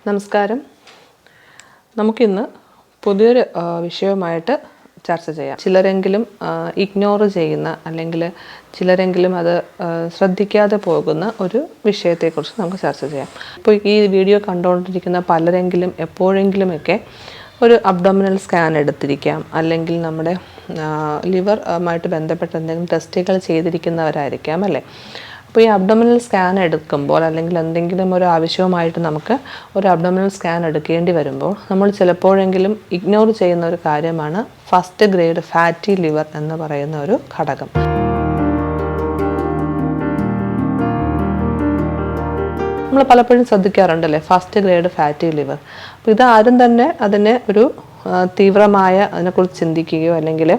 നമസ്കാരം. നമുക്കിന്ന് പുതിയൊരു വിഷയവുമായിട്ട് ചർച്ച ചെയ്യാം. ചിലരെങ്കിലും ഇഗ്നോർ ചെയ്യുന്ന അല്ലെങ്കിൽ ചിലരെങ്കിലും അത് ശ്രദ്ധിക്കാതെ പോകുന്ന ഒരു വിഷയത്തെക്കുറിച്ച് നമുക്ക് ചർച്ച ചെയ്യാം. ഇപ്പോൾ ഈ വീഡിയോ കണ്ടുകൊണ്ടിരിക്കുന്ന പലരെങ്കിലും എപ്പോഴെങ്കിലുമൊക്കെ ഒരു അബ്ഡോമിനൽ സ്കാൻ എടുത്തിരിക്കാം, അല്ലെങ്കിൽ നമ്മുടെ ലിവറുമായിട്ട് ബന്ധപ്പെട്ട എന്തെങ്കിലും ടെസ്റ്റുകൾ ചെയ്തിരിക്കുന്നവരായിരിക്കാം അല്ലേ. അപ്പോൾ ഈ അബ്ഡോമിനൽ സ്കാൻ എടുക്കുമ്പോൾ അല്ലെങ്കിൽ എന്തെങ്കിലും ഒരു ആവശ്യവുമായിട്ട് നമുക്ക് ഒരു അബ്ഡോമിനൽ സ്കാൻ എടുക്കേണ്ടി വരുമ്പോൾ നമ്മൾ ചിലപ്പോഴെങ്കിലും ഇഗ്നോർ ചെയ്യുന്ന ഒരു കാര്യമാണ് ഫസ്റ്റ് ഗ്രേഡ് ഫാറ്റി ലിവർ എന്ന് പറയുന്ന ഒരു ഘടകം. നമ്മൾ പലപ്പോഴും ശ്രദ്ധിക്കാറുണ്ടല്ലേ ഫസ്റ്റ് ഗ്രേഡ് ഫാറ്റി ലിവർ. അപ്പോൾ ഇതാരും തന്നെ അതിനെ ഒരു തീവ്രമായ അതിനെക്കുറിച്ച് ചിന്തിക്കുകയോ അല്ലെങ്കിൽ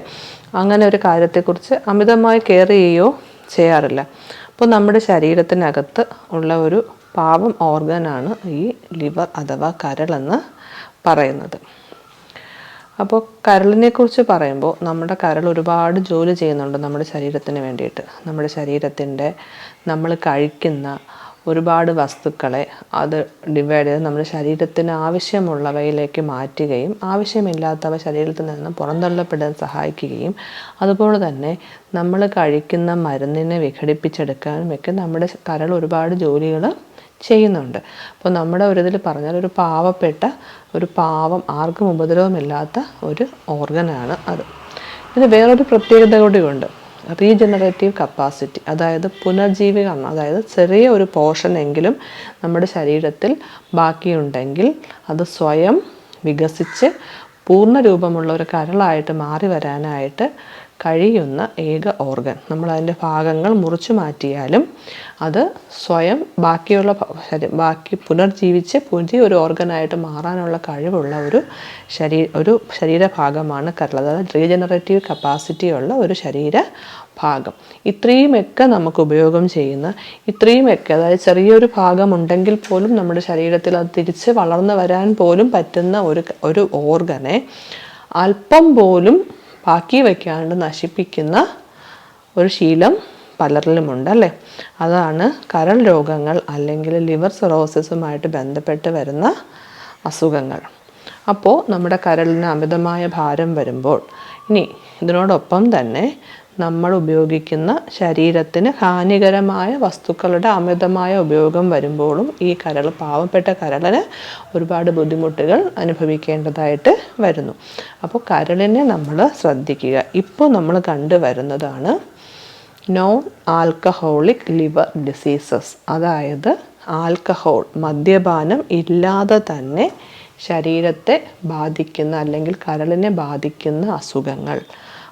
അങ്ങനെ ഒരു കാര്യത്തെക്കുറിച്ച് അമിതമായി കെയർ ചെയ്യുകയോ ചെയ്യാറില്ല. അപ്പോൾ നമ്മുടെ ശരീരത്തിനകത്ത് ഉള്ള ഒരു പാവം ഓർഗനാണ് ഈ ലിവർ അഥവാ കരളെന്ന് പറയുന്നത്. അപ്പോൾ കരളിനെക്കുറിച്ച് പറയുമ്പോൾ നമ്മുടെ കരൾ ഒരുപാട് ജോലി ചെയ്യുന്നുണ്ട് നമ്മുടെ ശരീരത്തിന് വേണ്ടിയിട്ട്. നമ്മുടെ ശരീരത്തിൻ്റെ നമ്മൾ കഴിക്കുന്ന ഒരുപാട് വസ്തുക്കളെ അത് ഡിവൈഡ് ചെയ്ത് നമ്മുടെ ശരീരത്തിന് ആവശ്യമുള്ളവയിലേക്ക് മാറ്റുകയും ആവശ്യമില്ലാത്തവ ശരീരത്തിൽ നിന്ന് പുറന്തള്ളപ്പെടാൻ സഹായിക്കുകയും അതുപോലെ തന്നെ നമ്മൾ കഴിക്കുന്ന മരുന്നിനെ വിഘടിപ്പിച്ചെടുക്കാനും ഒക്കെ നമ്മുടെ കരൾ ഒരുപാട് ജോലികൾ ചെയ്യുന്നുണ്ട്. അപ്പോൾ നമ്മുടെ ഒരു ഇതിൽ പറഞ്ഞാൽ ഒരു പാവപ്പെട്ട ഒരു പാവം ആർക്കും ഉപദ്രവമില്ലാത്ത ഒരു ഓർഗനാണ് അത്. ഇതിന് വേറൊരു പ്രത്യേകത കൂടിയുണ്ട്. റീജനറേറ്റീവ് കപ്പാസിറ്റി, അതായത് പുനർജീവികരണം. അതായത് ചെറിയ ഒരു പോർഷൻ എങ്കിലും നമ്മുടെ ശരീരത്തിൽ ബാക്കിയുണ്ടെങ്കിൽ അത് സ്വയം വികസിച്ച് പൂർണ്ണ രൂപമുള്ള ഒരു കരളായിട്ട് മാറി വരാനായിട്ട് കഴിയുന്ന ഏക ഓർഗൻ. നമ്മൾ അതിൻ്റെ ഭാഗങ്ങൾ മുറിച്ചു മാറ്റിയാലും അത് സ്വയം ബാക്കി പുനർജീവിച്ച് പുതിയ ഒരു ഓർഗനായിട്ട് മാറാനുള്ള കഴിവുള്ള ഒരു ശരീരഭാഗമാണ് കരൾ. അതായത് റീജനറേറ്റീവ് കപ്പാസിറ്റി ഉള്ള ഒരു ശരീരഭാഗം. ഇത്രയുമൊക്കെ നമുക്ക് ഉപയോഗം ചെയ്യുന്ന ഇത്രയുമൊക്കെ, അതായത് ചെറിയൊരു ഭാഗം ഉണ്ടെങ്കിൽ പോലും നമ്മുടെ ശരീരത്തിൽ അത് തിരിച്ച് വളർന്നു വരാൻ പോലും പറ്റുന്ന ഒരു ഓർഗനെ അല്പം പോലും ബാക്കി വയ്ക്കാണ്ട് നശിപ്പിക്കുന്ന ഒരു ശീലം പലരിലുമുണ്ട് അല്ലേ. അതാണ് കരൾ രോഗങ്ങൾ അല്ലെങ്കിൽ ലിവർ സിറോസിസുമായിട്ട് ബന്ധപ്പെട്ട് വരുന്ന അസുഖങ്ങൾ. അപ്പോൾ നമ്മുടെ കരളിന് അമിതമായ ഭാരം വരുമ്പോൾ, ഇനി ഇതിനോടൊപ്പം തന്നെ നമ്മൾ ഉപയോഗിക്കുന്ന ശരീരത്തിന് ഹാനികരമായ വസ്തുക്കളുടെ അമിതമായ ഉപയോഗം വരുമ്പോഴും ഈ പാവപ്പെട്ട കരളിന് ഒരുപാട് ബുദ്ധിമുട്ടുകൾ അനുഭവിക്കേണ്ടതായിട്ട് വരുന്നു. അപ്പോൾ കരളിനെ നമ്മൾ ശ്രദ്ധിക്കുക. ഇപ്പോൾ നമ്മൾ കണ്ടുവരുന്നതാണ് നോൺ ആൽക്കഹോളിക് ലിവർ ഡിസീസസ്, അതായത് ആൽക്കഹോൾ മദ്യപാനം ഇല്ലാതെ തന്നെ ശരീരത്തെ ബാധിക്കുന്ന അല്ലെങ്കിൽ കരളിനെ ബാധിക്കുന്ന അസുഖങ്ങൾ.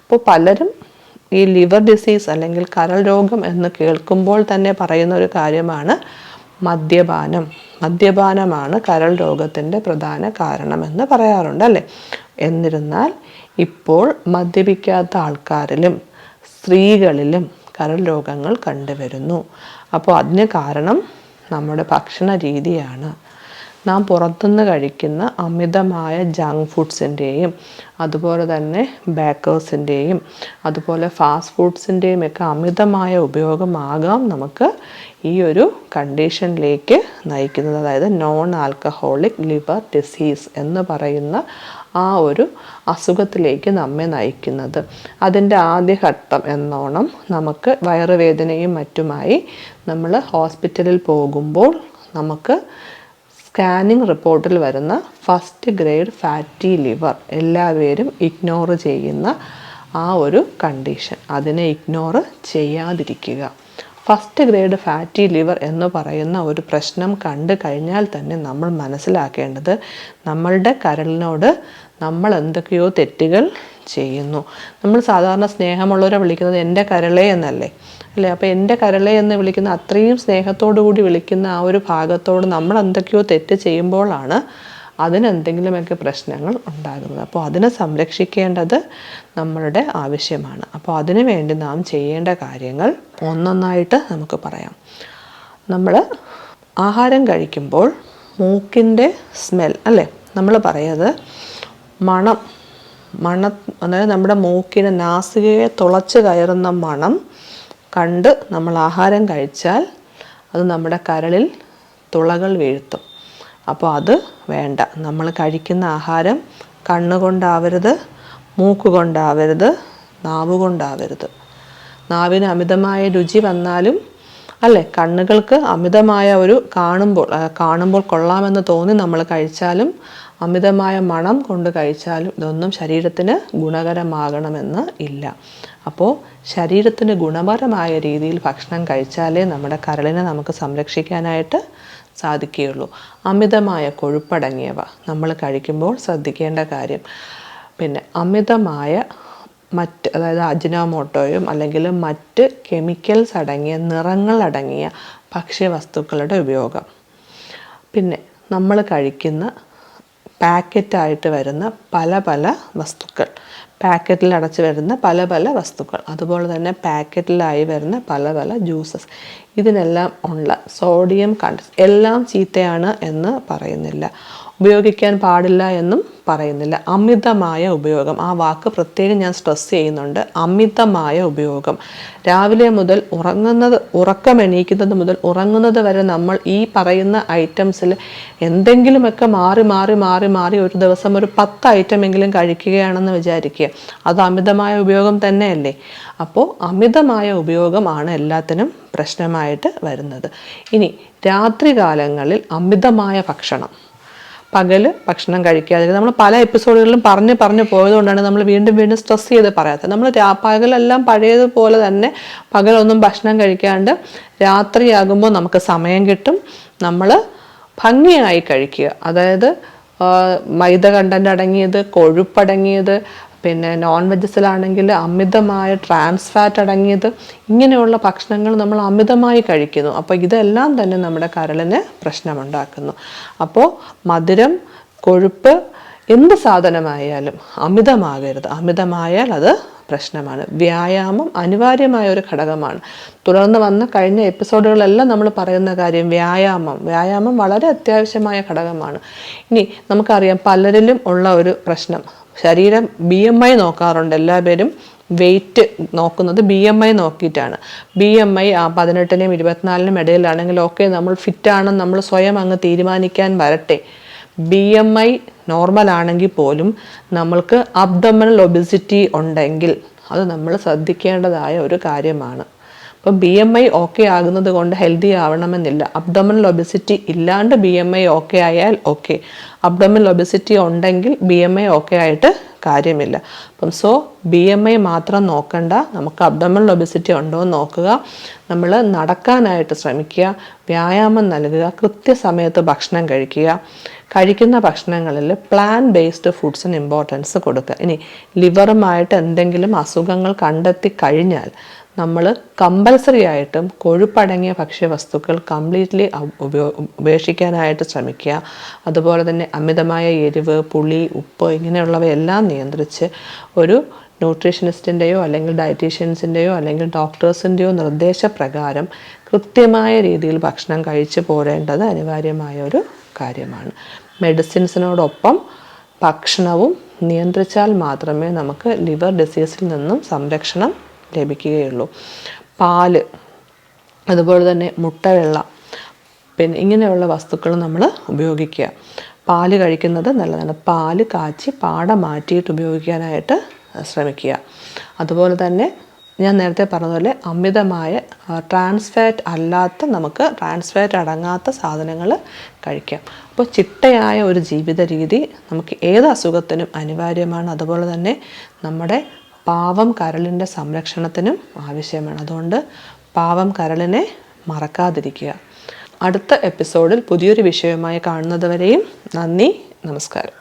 അപ്പോൾ പലരും ഈ ലിവർ ഡിസീസ് അല്ലെങ്കിൽ കരൾ രോഗം എന്ന് കേൾക്കുമ്പോൾ തന്നെ പറയുന്ന ഒരു കാര്യമാണ് മദ്യപാനമാണ് കരൾ രോഗത്തിൻ്റെ പ്രധാന കാരണമെന്ന് പറയാറുണ്ട് അല്ലേ. എന്നിരുന്നാൽ ഇപ്പോൾ മദ്യപിക്കാത്ത ആൾക്കാരിലും സ്ത്രീകളിലും കരൾ രോഗങ്ങൾ കണ്ടുവരുന്നു. അപ്പോൾ അതിന് കാരണം നമ്മുടെ ഭക്ഷണ രീതിയാണ്. നാം പുറത്തുനിന്ന് കഴിക്കുന്ന അമിതമായ ജങ്ക് ഫുഡ്സിൻ്റെയും അതുപോലെ തന്നെ ബേക്കേഴ്സിൻ്റെയും അതുപോലെ ഫാസ്റ്റ് ഫുഡ്സിൻ്റെയും ഒക്കെ അമിതമായ ഉപയോഗമാകാം നമുക്ക് ഈ ഒരു കണ്ടീഷനിലേക്ക് നയിക്കുന്നത്. അതായത് നോൺ ആൽക്കഹോളിക് ലിവർ ഡിസീസ് എന്ന് പറയുന്ന ആ ഒരു അസുഖത്തിലേക്ക് നമ്മെ നയിക്കുന്നത്. അതിൻ്റെ ആദ്യഘട്ടം എന്നോണം നമുക്ക് വയറുവേദനയും മറ്റുമായി നമ്മൾ ഹോസ്പിറ്റലിൽ പോകുമ്പോൾ നമുക്ക് സ്കാനിങ് റിപ്പോർട്ടിൽ വരുന്ന ഫസ്റ്റ് ഗ്രേഡ് ഫാറ്റി ലിവർ എല്ലാവരും ഇഗ്നോർ ചെയ്യുന്ന ആ ഒരു കണ്ടീഷൻ, അതിനെ ഇഗ്നോർ ചെയ്യാതിരിക്കുക. ഫസ്റ്റ് ഗ്രേഡ് ഫാറ്റി ലിവർ എന്ന് പറയുന്ന ഒരു പ്രശ്നം കണ്ടു കഴിഞ്ഞാൽ തന്നെ നമ്മൾ മനസ്സിലാക്കേണ്ടത് നമ്മളുടെ കരളിനോട് നമ്മൾ എന്തൊക്കെയോ തെറ്റുകൾ ചെയ്യുന്നു. നമ്മൾ സാധാരണ സ്നേഹമുള്ളവരെ വിളിക്കുന്നത് എൻ്റെ കരളേ എന്നല്ലേ അല്ലേ. അപ്പോൾ എൻ്റെ കരളെ എന്ന് വിളിക്കുന്ന അത്രയും സ്നേഹത്തോടു കൂടി വിളിക്കുന്ന ആ ഒരു ഭാഗത്തോട് നമ്മൾ എന്തൊക്കെയോ തെറ്റ് ചെയ്യുമ്പോഴാണ് അതിനെന്തെങ്കിലുമൊക്കെ പ്രശ്നങ്ങൾ ഉണ്ടാകുന്നത്. അപ്പോൾ അതിനെ സംരക്ഷിക്കേണ്ടത് നമ്മളുടെ ആവശ്യമാണ്. അപ്പോൾ അതിനു വേണ്ടി നാം ചെയ്യേണ്ട കാര്യങ്ങൾ ഒന്നൊന്നായിട്ട് നമുക്ക് പറയാം. നമ്മൾ ആഹാരം കഴിക്കുമ്പോൾ മൂക്കിൻ്റെ സ്മെൽ അല്ലേ, നമ്മൾ പറയുന്നത് മണം അതായത് നമ്മുടെ മൂക്കിന് നാസികയെ തുളച്ച് കയറുന്ന മണം കണ്ട് നമ്മൾ ആഹാരം കഴിച്ചാൽ അത് നമ്മുടെ കരളിൽ തുളകൾ വീഴ്ത്തും. അപ്പോൾ അത് വേണ്ട. നമ്മൾ കഴിക്കുന്ന ആഹാരം കണ്ണുകൊണ്ടാവരുത്, മൂക്കുകൊണ്ടാവരുത്, നാവ് കൊണ്ടാവരുത്. നാവിന് അമിതമായ രുചി വന്നാലും അല്ലേ, കണ്ണുകൾക്ക് അമിതമായ ഒരു കാണുമ്പോൾ കൊള്ളാമെന്ന് തോന്നി നമ്മൾ കഴിച്ചാലും, അമിതമായ മണം കൊണ്ട് കഴിച്ചാലും ഇതൊന്നും ശരീരത്തിന് ഗുണകരമാകണമെന്ന് ഇല്ല. അപ്പോൾ ശരീരത്തിന് ഗുണപരമായ രീതിയിൽ ഭക്ഷണം കഴിച്ചാലേ നമ്മുടെ കരളിനെ നമുക്ക് സംരക്ഷിക്കാനായിട്ട് സാധിക്കുകയുള്ളൂ. അമിതമായ കൊഴുപ്പടങ്ങിയവ നമ്മൾ കഴിക്കുമ്പോൾ ശ്രദ്ധിക്കേണ്ട കാര്യം. പിന്നെ അമിതമായ അതായത് അജിനോമോട്ടോയും അല്ലെങ്കിൽ മറ്റ് കെമിക്കൽസ് അടങ്ങിയ, നിറങ്ങളടങ്ങിയ ഭക്ഷ്യവസ്തുക്കളുടെ ഉപയോഗം. പിന്നെ നമ്മൾ കഴിക്കുന്ന പാക്കറ്റായിട്ട് വരുന്ന പല വസ്തുക്കൾ, പാക്കറ്റിൽ അടച്ച് വരുന്ന പല വസ്തുക്കൾ, അതുപോലെ തന്നെ പാക്കറ്റിലായി വരുന്ന പല ജ്യൂസസ്, ഇതിനെല്ലാം ഉള്ള സോഡിയം കണ്ടന്റ് എല്ലാം ചീത്തയാണ് എന്ന് പറയുന്നില്ല, ഉപയോഗിക്കാൻ പാടില്ല എന്നും പറയുന്നില്ല. അമിതമായ ഉപയോഗം, ആ വാക്ക് പ്രത്യേകം ഞാൻ സ്ട്രെസ് ചെയ്യുന്നുണ്ട്. അമിതമായ ഉപയോഗം. രാവിലെ മുതൽ ഉറക്കമെണീക്കുന്നത് മുതൽ ഉറങ്ങുന്നത് വരെ നമ്മൾ ഈ പറയുന്ന ഐറ്റംസിൽ എന്തെങ്കിലുമൊക്കെ മാറി ഒരു ദിവസം ഒരു 10 ഐറ്റമെങ്കിലും കഴിക്കുകയാണെന്ന് വിചാരിക്കുക. അത് അമിതമായ ഉപയോഗം തന്നെയല്ലേ? അപ്പോൾ അമിതമായ ഉപയോഗമാണ് എല്ലാത്തിനും പ്രശ്നമായിട്ട് വരുന്നത്. ഇനി രാത്രികാലങ്ങളിൽ അമിതമായ ഭക്ഷണം, പകല് ഭക്ഷണം കഴിക്കാതെ, നമ്മൾ പല എപ്പിസോഡുകളിലും പറഞ്ഞു പോയതുകൊണ്ടാണ് നമ്മൾ വീണ്ടും സ്ട്രെസ് ചെയ്ത് പറയാത്തത്. നമ്മൾ പകലെല്ലാം പഴയതുപോലെ തന്നെ പകലൊന്നും ഭക്ഷണം കഴിക്കാണ്ട് രാത്രിയാകുമ്പോൾ നമുക്ക് സമയം കിട്ടും, നമ്മൾ ഭംഗിയായി കഴിക്കുക. അതായത് മൈദ കണ്ടന്റ് അടങ്ങിയത്, കൊഴുപ്പടങ്ങിയത്, പിന്നെ നോൺ വെജസിലാണെങ്കിൽ അമിതമായ ട്രാൻസ് ഫാറ്റ് അടങ്ങിയത്, ഇങ്ങനെയുള്ള ഭക്ഷണങ്ങൾ നമ്മൾ അമിതമായി കഴിക്കുന്നു. അപ്പോൾ ഇതെല്ലാം തന്നെ നമ്മുടെ കരളിന് പ്രശ്നമുണ്ടാക്കുന്നു. അപ്പോൾ മധുരം, കൊഴുപ്പ്, എന്ത് സാധനമായാലും അമിതമാകരുത്. അമിതമായാൽ അത് പ്രശ്നമാണ്. വ്യായാമം അനിവാര്യമായ ഒരു ഘടകമാണ്. തുടർന്ന് വന്ന കഴിഞ്ഞ എപ്പിസോഡുകളെല്ലാം നമ്മൾ പറയുന്ന കാര്യം വ്യായാമം വളരെ അത്യാവശ്യമായ ഘടകമാണ്. ഇനി നമുക്കറിയാം പലരിലും ഉള്ള ഒരു പ്രശ്നം, ശരീരം BMI നോക്കാറുണ്ട്. എല്ലാവരും വെയിറ്റ് നോക്കുന്നത് BMI നോക്കിയിട്ടാണ്. BMI 18-നും 24-നും ഇടയിലാണെങ്കിൽ ഓക്കെ, നമ്മൾ ഫിറ്റാണെന്ന് നമ്മൾ സ്വയം അങ്ങ് തീരുമാനിക്കാൻ വരട്ടെ. BMI നോർമൽ ആണെങ്കിൽ പോലും നമ്മൾക്ക് അബ്ഡോമിനൽ ഒബിസിറ്റി ഉണ്ടെങ്കിൽ അത് നമ്മൾ ശ്രദ്ധിക്കേണ്ടതായ ഒരു കാര്യമാണ്. അപ്പം BMI ഓക്കെ ആകുന്നത് കൊണ്ട് ഹെൽത്തി ആവണമെന്നില്ല. അബ്ഡോമിനൽ ഒബിസിറ്റി ഇല്ലാണ്ട് BMI ഓക്കെ ആയാൽ ഓക്കെ, അബ്ഡോമിനൽ ഒബിസിറ്റി ഉണ്ടെങ്കിൽ BMI ഓക്കെ ആയിട്ട് കാര്യമില്ല. അപ്പം BMI മാത്രം നോക്കണ്ട, നമുക്ക് അബ്ഡോമിനൽ ഒബിസിറ്റി ഉണ്ടോ എന്ന് നോക്കുക. നമ്മൾ നടക്കാനായിട്ട് ശ്രമിക്കുക, വ്യായാമം നൽകുക, കൃത്യസമയത്ത് ഭക്ഷണം കഴിക്കുക, കഴിക്കുന്ന ഭക്ഷണങ്ങളിൽ പ്ലാൻ ബേസ്ഡ് ഫുഡ്സിന് ഇമ്പോർട്ടൻസ് കൊടുക്കുക. ഇനി ലിവറുമായിട്ട് എന്തെങ്കിലും അസുഖങ്ങൾ കണ്ടെത്തി കഴിഞ്ഞാൽ നമ്മൾ കമ്പൽസറി ആയിട്ടും കൊഴുപ്പടങ്ങിയ ഭക്ഷ്യവസ്തുക്കൾ കംപ്ലീറ്റ്ലി ഉപേക്ഷിക്കാനായിട്ട് ശ്രമിക്കുക. അതുപോലെ തന്നെ അമിതമായ എരിവ്, പുളി, ഉപ്പ് ഇങ്ങനെയുള്ളവയെല്ലാം നിയന്ത്രിച്ച് ഒരു ന്യൂട്രീഷനിസ്റ്റിൻ്റെയോ അല്ലെങ്കിൽ ഡയറ്റീഷ്യൻസിൻ്റെയോ അല്ലെങ്കിൽ ഡോക്ടേഴ്സിൻ്റെയോ നിർദ്ദേശപ്രകാരം കൃത്യമായ രീതിയിൽ ഭക്ഷണം കഴിച്ചു പോരേണ്ടത് അനിവാര്യമായ ഒരു കാര്യമാണ്. മെഡിസിൻസിനോടൊപ്പം ഭക്ഷണവും നിയന്ത്രിച്ചാൽ മാത്രമേ നമുക്ക് ലിവർ ഡിസീസിൽ നിന്നും സംരക്ഷണം ലഭിക്കുകയുള്ളൂ. പാല്, അതുപോലെ തന്നെ മുട്ടവെള്ള, പിന്നെ ഇങ്ങനെയുള്ള വസ്തുക്കൾ നമ്മൾ ഉപയോഗിക്കുക. പാല് കഴിക്കുന്നത് നല്ലതാണ്. പാല് കാച്ചി പാട മാറ്റിയിട്ട് ഉപയോഗിക്കാനായിട്ട് ശ്രമിക്കുക. അതുപോലെ തന്നെ ഞാൻ നേരത്തെ പറഞ്ഞതുപോലെ അമിതമായ ട്രാൻസ് ഫാറ്റ് അല്ലാത്ത, നമുക്ക് ട്രാൻസ് ഫാറ്റ് അടങ്ങാത്ത സാധനങ്ങൾ കഴിക്കാം. അപ്പോൾ ചിട്ടയായ ഒരു ജീവിത രീതി നമുക്ക് ഏത് അസുഖത്തിനും അനിവാര്യമാണ്. അതുപോലെ തന്നെ നമ്മുടെ പാവം കരളിൻ്റെ സംരക്ഷണത്തിനും ആവശ്യമാണ്. അതുകൊണ്ട് പാവം കരളിനെ മറക്കാതിരിക്കുക. അടുത്ത എപ്പിസോഡിൽ പുതിയൊരു വിഷയവുമായി കാണുന്നത് വരെയും നന്ദി, നമസ്കാരം.